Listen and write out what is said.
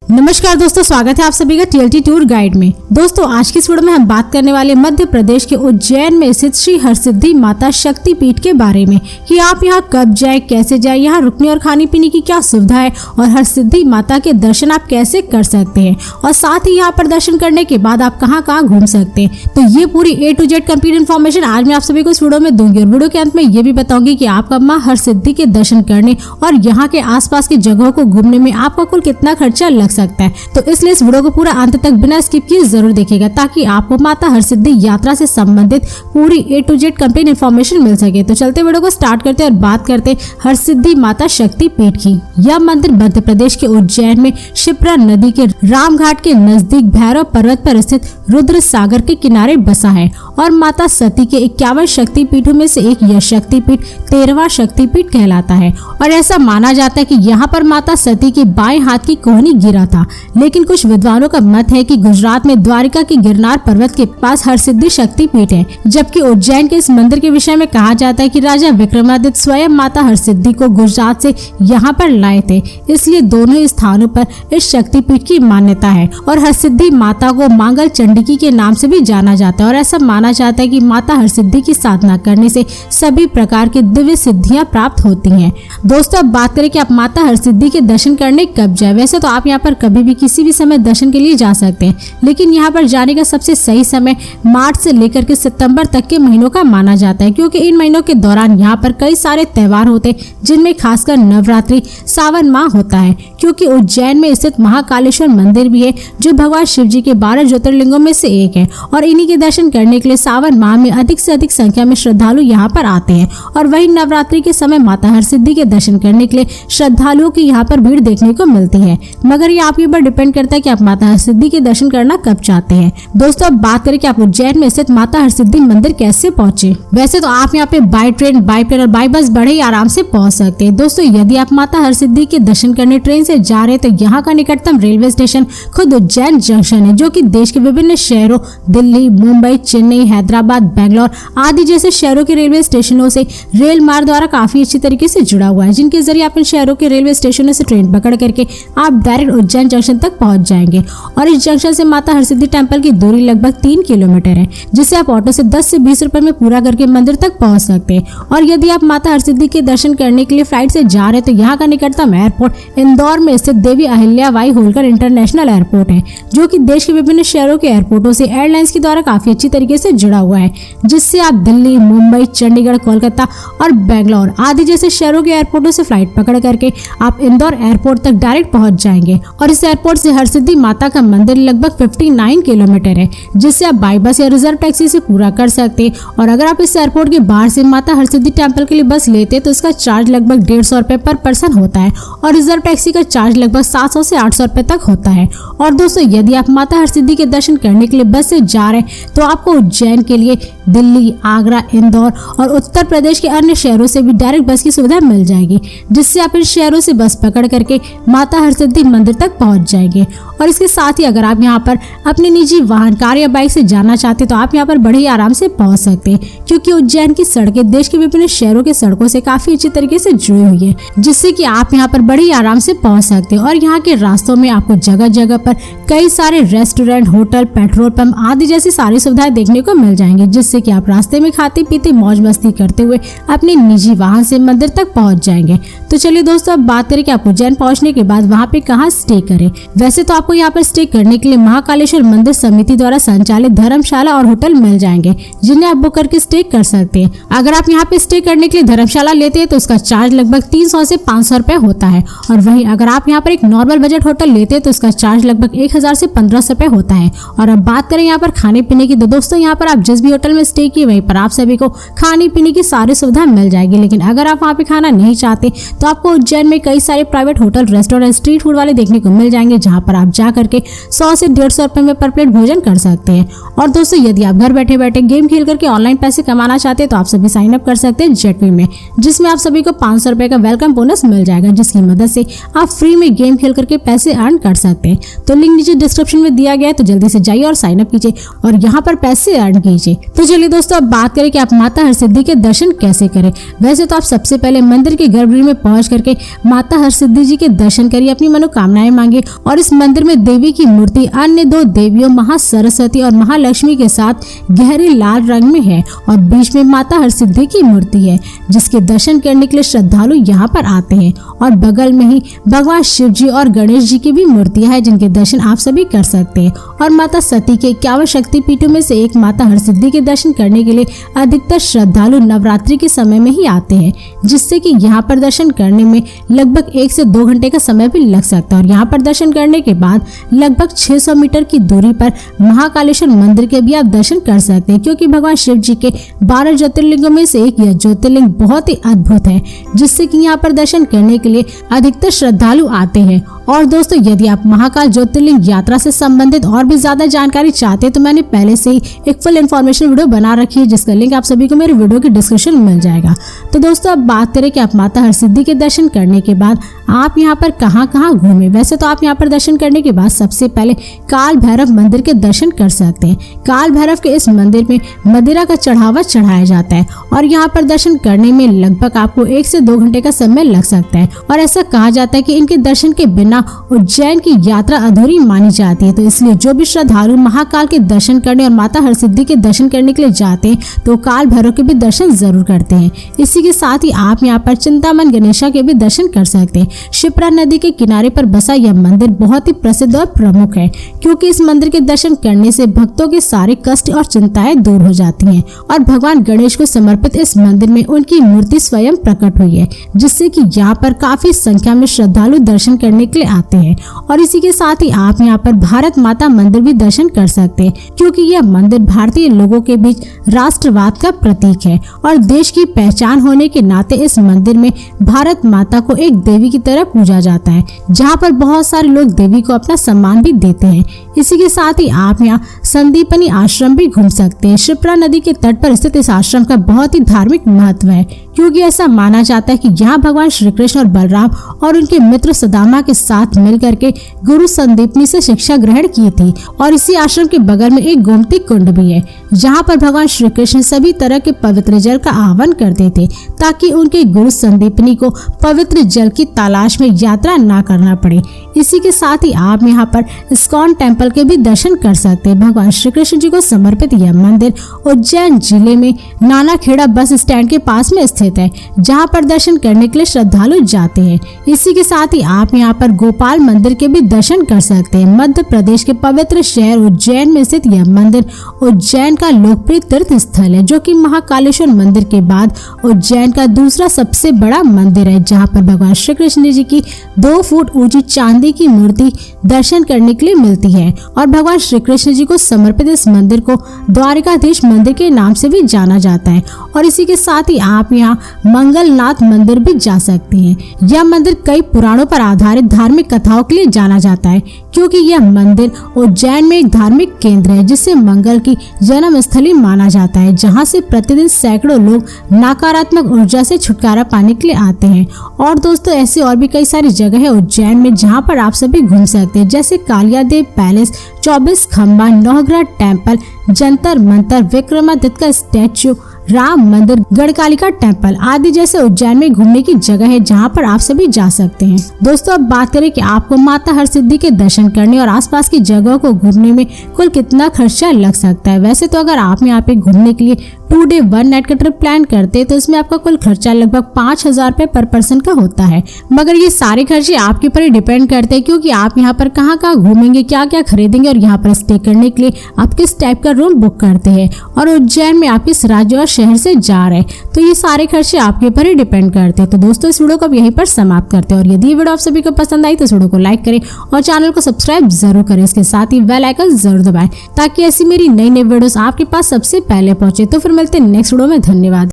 नमस्कार दोस्तों, स्वागत है आप सभी का TLT टूर गाइड में। दोस्तों आज की इस वीडियो में हम बात करने वाले मध्य प्रदेश के उज्जैन में स्थित श्री हरसिद्धि माता शक्ति पीठ के बारे में कि आप यहाँ कब जाए, कैसे जाए, यहाँ रुकने और खाने पीने की क्या सुविधा है और हरसिद्धि माता के दर्शन आप कैसे कर सकते हैं और साथ ही यहाँ पर दर्शन करने के बाद आप कहाँ कहाँ घूम सकते हैं। तो ये पूरी A to Z complete information आज मैं आप सभी को इस वीडियो में दूंगी और वीडियो के अंत में ये भी बताऊंगी कि आप माँ हरसिद्धि के दर्शन करने और यहाँ के आसपास की जगहों को घूमने में आपका कुल कितना खर्चा लग सकता है। तो इसलिए इस वीडियो को पूरा अंत तक बिना स्किप किए जरूर देखिएगा ताकि आपको माता हरसिद्धि यात्रा से संबंधित पूरी A to Z complete information मिल सके। तो चलते वीडियो को स्टार्ट करते हैं और बात करते हैं हरसिद्धि माता शक्ति पीठ की। यह मंदिर मध्य प्रदेश के उज्जैन में शिप्रा नदी के रामघाट के नजदीक भैरव पर्वत पर स्थित रुद्र सागर के किनारे बसा है और माता सती के 51 शक्ति पीठों में से एक यह शक्तिपीठ 13वां शक्तिपीठ कहलाता है और ऐसा माना जाता है कि यहाँ पर माता सती के बाएं हाथ की कोहनी गिरा था। लेकिन कुछ विद्वानों का मत है कि गुजरात में द्वारिका के गिरनार पर्वत के पास हरसिद्धि शक्तिपीठ है, जबकि उज्जैन के इस मंदिर के विषय में कहा जाता है कि राजा विक्रमादित्य स्वयं माता हरसिद्धि को गुजरात से यहाँ पर लाए थे, इसलिए दोनों ही स्थानों पर इस शक्तिपीठ की मान्यता है और हरसिद्धि माता को मांगल चंडिकी के नाम से भी जाना जाता है और ऐसा माना जाता है कि माता हरसिद्धि की साधना करने से सभी प्रकार की दिव्य सिद्धियां प्राप्त होती हैं। दोस्तों अब बात करें कि आप माता हरसिद्धि के दर्शन करने कब जाए। वैसे तो आप यहाँ पर कभी भी किसी भी समय दर्शन के लिए जा सकते हैं, लेकिन यहाँ पर जाने का सबसे सही समय मार्च से लेकर के सितंबर तक के महीनों का माना जाता है, क्योंकि इन महीनों के दौरान यहाँ पर कई सारे त्योहार होते हैं, जिनमें खासकर नवरात्रि सावन माह होता है। क्योंकि उज्जैन में स्थित महाकालेश्वर मंदिर भी है जो भगवान शिव जी के 12 ज्योतिर्लिंगों में से एक है और इन्हीं के दर्शन करने के लिए सावन माह में अधिक से अधिक संख्या में श्रद्धालु यहाँ पर आते हैं और वही नवरात्रि के समय माता हरसिद्धि के दर्शन करने के लिए श्रद्धालुओं की यहाँ पर भीड़ देखने को मिलती है। मगर ये आपके ऊपर डिपेंड करता है कि आप माता हरसिद्धि के दर्शन करना कब चाहते हैं। दोस्तों अब बात करें कि आप उज्जैन में स्थित माता हरसिद्धि मंदिर कैसे पहुंचे। वैसे तो आप यहाँ पे बाय ट्रेन, बाय प्लेन और बाय बस बड़े ही आराम से पहुंच सकते हैं। दोस्तों यदि आप माता हरसिद्धि के दर्शन करने ट्रेन से जा रहे हैं तो यहाँ का निकटतम रेलवे स्टेशन खुद उज्जैन जंक्शन है, जो कि देश के विभिन्न शहरों दिल्ली, मुंबई, चेन्नई, हैदराबाद, बेंगलोर आदि जैसे शहरों के रेलवे स्टेशनों से रेल मार्ग द्वारा काफी अच्छी तरीके से जुड़ा हुआ है, जिनके जरिए आप इन शहरों के रेलवे स्टेशनों से ट्रेन पकड़ करके आप डायरेक्ट उज्जैन जंक्शन तक पहुंच जाएंगे और इस जंक्शन से माता हरसिद्धि टेम्पल की दूरी लगभग 3 किलोमीटर है, जिसे आप ऑटो से 10 से 20 रुपए में पूरा करके मंदिर तक पहुंच सकते हैं। और यदि आप माता हरसिद्धि के दर्शन करने के लिए फ्लाइट से जा रहे हैं तो यहाँ का निकटतम एयरपोर्ट इंदौर में स्थित देवी अहिल्याबाई होलकर इंटरनेशनल एयरपोर्ट है, जो कि देश के विभिन्न शहरों के एयरपोर्टों से एयरलाइंस के द्वारा काफी अच्छी तरीके से जुड़ा हुआ है, जिससे आप दिल्ली, मुंबई, चंडीगढ़, कोलकाता और बेंगलोर आदि जैसे शहरों के एयरपोर्टों से फ्लाइट पकड़ करके आप इंदौर एयरपोर्ट तक डायरेक्ट पहुंच जाएंगे। और इस एयरपोर्ट से हरसिद्धि माता का मंदिर लगभग 59 किलोमीटर है, जिससे आप बाई बस या रिजर्व टैक्सी से पूरा कर सकते हैं। और अगर आप इस एयरपोर्ट के बाहर से माता हरसिद्धि टेम्पल के लिए बस लेते हैं तो इसका चार्ज लगभग 150 रुपए पर पर्सन होता है और रिजर्व टैक्सी का चार्ज लगभग 700 से 800 रुपए तक होता है। और दोस्तों यदि आप माता हरसिद्धि के दर्शन करने के लिए बस से जा रहे हैं तो आपको उज्जैन के लिए दिल्ली, आगरा, इंदौर और उत्तर प्रदेश के अन्य शहरों से भी डायरेक्ट बस की सुविधा मिल जाएगी, जिससे आप इन शहरों से बस पकड़ करके माता हरसिद्धि मंदिर तक पहुंच जाएंगे। और इसके साथ ही अगर आप यहाँ पर अपने निजी वाहन, कार या बाइक से जाना चाहते हैं तो आप यहाँ पर बड़े ही आराम से पहुंच सकते हैं, क्योंकि उज्जैन की सड़कें देश के विभिन्न शहरों के सड़कों से काफी अच्छी तरीके से जुड़ी हुई है, जिससे कि आप यहाँ पर बड़े ही आराम से पहुंच सकते हैं। और यहाँ के रास्तों में आपको जगह जगह पर कई सारे रेस्टोरेंट, होटल, पेट्रोल पंप आदि जैसी सारी सुविधाएं देखने को मिल जाएंगी, जिससे कि आप रास्ते में खाते पीते मौज मस्ती करते हुए अपने निजी वाहन से मंदिर तक पहुंच जाएंगे। तो चलिए दोस्तों अब बात करें कि आप उज्जैन पहुंचने के बाद वहाँ पे कहाँ स्टे करें। वैसे तो आपको यहाँ पर स्टे करने के लिए महाकालेश्वर मंदिर समिति द्वारा संचालित धर्मशाला और होटल मिल जाएंगे, जिन्हें आप बुक करके स्टे कर सकते हैं। अगर आप यहाँ पे स्टे करने के लिए धर्मशाला लेते हैं तो उसका चार्ज लगभग 300 से 500 रुपए होता है और वहीं अगर आप यहाँ पर एक नॉर्मल बजट होटल लेते हैं तो उसका चार्ज लगभग 1000 से 1500 रुपए होता है। और अब बात करें यहाँ पर खाने पीने की, तो दोस्तों यहाँ पर आप जिस भी होटल में स्टे किए वहीं पर आप सभी को खाने पीने की सारी सुविधा मिल जाएगी। लेकिन अगर आप वहाँ पे खाना नहीं चाहते तो आपको उज्जैन में कई सारे private hotel, restaurant, street food वाले देखने को मिल जाएंगे, जहाँ पर आप जा करके 100 से 150 रुपए में पर प्लेट भोजन कर सकते हैं। और दोस्तों यदि आप घर बैठे बैठे गेम खेल करके ऑनलाइन पैसे कमाना चाहते हैं तो आप सभी साइन अप कर सकते हैं जेटवे में, जिसमें आप सभी को 500 रुपए का वेलकम बोनस मिल जाएगा, जिसकी मदद से आप फ्री में गेम खेल करके पैसे अर्न कर सकते हैं। तो लिंक नीचे डिस्क्रिप्शन में दिया गया है, तो जल्दी से जाइए और साइन अप कीजिए और यहाँ पर पैसे अर्न कीजिए। तो चलिए दोस्तों अब बात करें कि आप माता हरसिद्धि के दर्शन कैसे करें। वैसे तो आप सबसे पहले मंदिर के गर्भगृह में पहुंच करके माता हरसिद्धि जी के दर्शन करिए, अपनी मनोकामनाएं मांगे। और इस मंदिर में देवी की मूर्ति अन्य 2 देवियों महासरस्वती और महालक्ष्मी के साथ गहरे लाल रंग में है और बीच में माता हरसिद्धि की मूर्ति है, जिसके दर्शन करने के लिए श्रद्धालु यहाँ पर आते हैं। और बगल में ही भगवान शिव जी और गणेश जी की भी मूर्तियां हैं, जिनके दर्शन आप सभी कर सकते हैं। और माता सती के 51 शक्तिपीठों में से एक माता हरसिद्धि के दर्शन करने के लिए अधिकतर श्रद्धालु नवरात्रि के समय में ही आते हैं, जिससे कि यहाँ पर दर्शन करने में लगभग 1 से 2 घंटे का समय भी लग सकता है। और यहाँ पर दर्शन करने के बाद लगभग 600 मीटर की दूरी पर महाकालेश्वर मंदिर के भी आप दर्शन कर सकते हैं, क्योंकि भगवान शिव जी के 12 ज्योतिर्लिंगों में से एक यह ज्योतिर्लिंग बहुत ही अद्भुत है, जिससे कि यहाँ पर दर्शन करने के लिए अधिकतर श्रद्धालु आते हैं। और दोस्तों यदि आप महाकाल ज्योतिर्लिंग यात्रा से संबंधित और भी ज्यादा जानकारी चाहते हैं तो मैंने पहले से ही एक फुल इन्फॉर्मेशन वीडियो बना रखी है, जिसका लिंक आप सभी को मेरे वीडियो की डिस्क्रिप्शन में मिल जाएगा। तो दोस्तों अब बात करें कि आप माता हरसिद्धि के दर्शन करने के बाद आप यहाँ पर कहाँ कहाँ घूमे। वैसे तो आप यहाँ पर दर्शन करने के बाद सबसे पहले काल भैरव मंदिर के दर्शन कर सकते हैं। काल भैरव के इस मंदिर में मदिरा का चढ़ावा चढ़ाया जाता है और यहाँ पर दर्शन करने में लगभग आपको 1 से 2 घंटे का समय लग सकता है। और ऐसा कहा जाता है कि इनके दर्शन के बिना उज्जैन की यात्रा अधूरी मानी जाती है। तो इसलिए जो भी श्रद्धालु महाकाल के दर्शन करने और माता हरसिद्धि के दर्शन करने के लिए जाते हैं तो काल भैरव के भी दर्शन जरूर करते हैं। इसी के साथ ही आप यहाँ पर चिंतामन गणेशा के भी दर्शन कर सकते हैं। शिप्रा नदी के किनारे पर बसा यह मंदिर बहुत ही प्रसिद्ध और प्रमुख है, क्योंकि इस मंदिर के दर्शन करने से भक्तों के सारे कष्ट और चिंताएं दूर हो जाती हैं। और भगवान गणेश को समर्पित इस मंदिर में उनकी मूर्ति स्वयं प्रकट हुई है, जिससे कि यहाँ पर काफी संख्या में श्रद्धालु दर्शन करने के लिए आते हैं। और इसी के साथ ही आप यहाँ पर भारत माता मंदिर भी दर्शन कर सकते हैं, क्योंकि यह मंदिर भारतीय लोगों के बीच राष्ट्रवाद का प्रतीक है और देश की पहचान होने के नाते इस मंदिर में भारत माता को एक देवी की तरह पूजा जाता है, जहाँ पर बहुत सारे लोग देवी को अपना सम्मान भी देते हैं। इसी के साथ ही आप यहाँ संदीपनी आश्रम भी घूम सकते हैं। शिप्रा नदी के तट पर स्थित इस आश्रम का बहुत ही धार्मिक महत्व है, क्योंकि ऐसा माना जाता है कि यहाँ भगवान श्री कृष्ण और बलराम और उनके मित्र सुदामा के साथ मिलकर के गुरु संदीपनी से शिक्षा ग्रहण की थी। और इसी आश्रम के बगल में एक गोमती कुंड भी है, जहाँ पर भगवान श्री कृष्ण सभी तरह के पवित्र जल का आह्वान करते थे, ताकि उनके गुरु संदीपनी को पवित्र जल की तलाश में यात्रा न करना पड़े। इसी के साथ ही आप यहाँ पर इस्कॉन टेम्पल के भी दर्शन कर सकते हैं। भगवान श्री कृष्ण जी को समर्पित यह मंदिर उज्जैन जिले में नानाखेड़ा बस स्टैंड के पास में स्थित है, जहाँ पर दर्शन करने के लिए श्रद्धालु जाते हैं। इसी के साथ ही आप यहाँ पर गोपाल मंदिर के भी दर्शन कर सकते हैं। मध्य प्रदेश के पवित्र शहर उज्जैन में स्थित यह मंदिर उज्जैन का लोकप्रिय तीर्थ स्थल है, जो कि महाकालेश्वर मंदिर के बाद उज्जैन का दूसरा सबसे बड़ा मंदिर है, जहाँ पर भगवान श्री कृष्ण जी की 2 फुट ऊंची चांदी की मूर्ति दर्शन करने के लिए मिलती है। और भगवान श्री कृष्ण जी को समर्पित इस मंदिर को द्वारिकाधीश मंदिर के नाम से भी जाना जाता है। और इसी के साथ ही आप यहाँ मंगलनाथ मंदिर भी जा सकते हैं। यह मंदिर कई पुराणों पर आधारित धार्मिक कथाओं के लिए जाना जाता है, क्योंकि यह मंदिर उज्जैन में एक धार्मिक केंद्र है, जिसे मंगल की जन्म स्थली माना जाता है, जहां से प्रतिदिन सैकड़ों लोग नकारात्मक ऊर्जा से छुटकारा पाने के लिए आते हैं। और दोस्तों ऐसे और भी कई सारी जगह है उज्जैन में, जहां पर आप सभी घूम सकते हैं, जैसे कालियादेव पैलेस, 24 खंबा, नवग्रह टेम्पल, जंतर मंतर, विक्रमादित्य का स्टैच्यू, राम मंदिर, गढ़कालिका टेम्पल आदि जैसे उज्जैन में घूमने की जगह है, जहां पर आप सभी जा सकते हैं। दोस्तों अब बात करें कि आपको माता हरसिद्धि के दर्शन करने और आसपास की जगहों को घूमने में कुल कितना खर्चा लग सकता है। वैसे तो अगर आप यहाँ पे घूमने के लिए 2 डे 1 नाइट का ट्रिप प्लान करते हैं तो इसमें आपका कुल खर्चा लगभग 5,000 रुपए पर पर्सन का होता है। मगर ये सारे खर्चे आपके ऊपर डिपेंड करते हैं, क्योंकि आप यहाँ पर कहाँ कहाँ घूमेंगे, क्या क्या खरीदेंगे और यहाँ पर स्टे करने के लिए आप किस टाइप का रूम बुक करते हैं और उज्जैन में आप किस राज्य और शहर से जा रहे हैं। तो ये सारे खर्चे आपके ऊपर ही डिपेंड करते हैं। तो दोस्तों इस वीडियो को अब यहीं पर समाप्त करते हैं, और यदि ये वीडियो आप सभी को पसंद आई तो इस वीडियो को लाइक करें और चैनल को सब्सक्राइब जरूर करें। इसके साथ ही बेल आइकन जरूर दबाएं, ताकि ऐसी मेरी नई वीडियोस आपके पास सबसे पहले पहुंचे। तो फिर मिलते हैं नेक्स्ट वीडियो में। धन्यवाद।